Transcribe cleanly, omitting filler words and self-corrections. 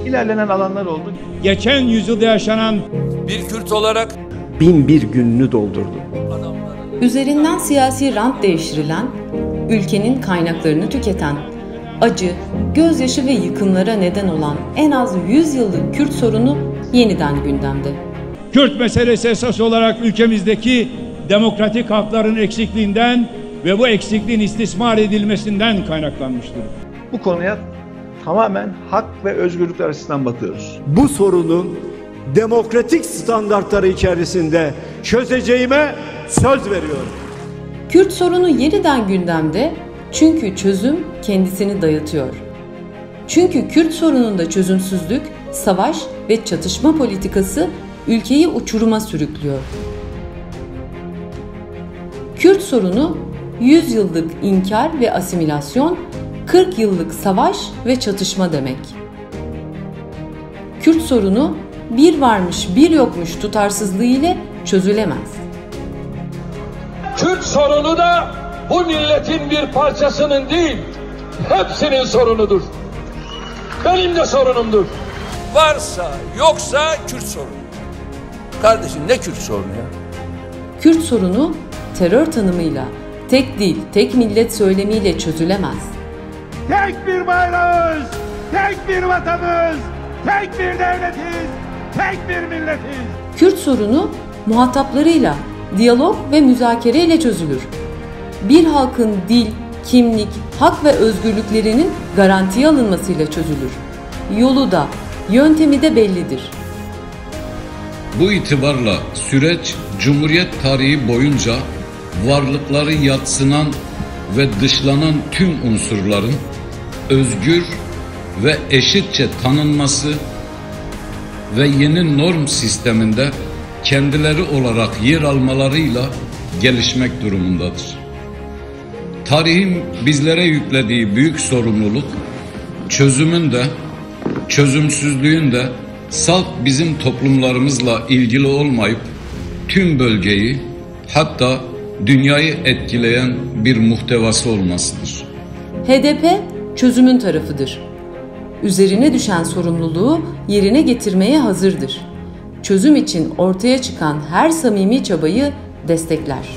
İlerlenen alanlar oldu. Geçen yüzyılda yaşanan bir Kürt olarak 1001 gününü doldurdu. Üzerinden siyasi rant devşirilen, ülkenin kaynaklarını tüketen, acı, gözyaşı ve yıkımlara neden olan en az 100 yıllık Kürt sorunu yeniden gündemde. Kürt meselesi esas olarak ülkemizdeki demokratik hakların eksikliğinden ve bu eksikliğin istismar edilmesinden kaynaklanmıştır. Bu konuya tamamen hak ve özgürlükler açısından bakıyoruz. Bu sorunu demokratik standartları içerisinde çözeceğime söz veriyorum. Kürt sorunu yeniden gündemde çünkü çözüm kendisini dayatıyor. Çünkü Kürt sorununda çözümsüzlük, savaş ve çatışma politikası ülkeyi uçuruma sürüklüyor. Kürt sorunu 100 yıllık inkar ve asimilasyon, 40 yıllık savaş ve çatışma demek. Kürt sorunu bir varmış bir yokmuş tutarsızlığı ile çözülemez. Kürt sorunu da bu milletin bir parçasının değil, hepsinin sorunudur. Benim de sorunumdur. varsa yoksa Kürt sorunu. Kardeşim ne Kürt sorunu ya? Kürt sorunu terör tanımıyla, tek dil, tek millet söylemiyle çözülemez. tek bir bayrağız, tek bir vatanız, tek bir devletiz, tek bir milletiz. Kürt sorunu muhataplarıyla, diyalog ve müzakereyle çözülür. Bir halkın dil, kimlik, hak ve özgürlüklerinin garantiye alınmasıyla çözülür. Yolu da, yöntemi de bellidir. Bu itibarla süreç Cumhuriyet tarihi boyunca varlıkları yadsınan ve dışlanan tüm unsurların özgür ve eşitçe tanınması ve yeni norm sisteminde kendileri olarak yer almalarıyla gelişmek durumundadır. Tarihin bizlere yüklediği büyük sorumluluk, çözümün de, çözümsüzlüğün de salt bizim toplumlarımızla ilgili olmayıp tüm bölgeyi, hatta dünyayı etkileyen bir muhtevası olmasıdır. HDP çözümün tarafıdır. Üzerine düşen sorumluluğu yerine getirmeye hazırdır. Çözüm için ortaya çıkan her samimi çabayı destekler.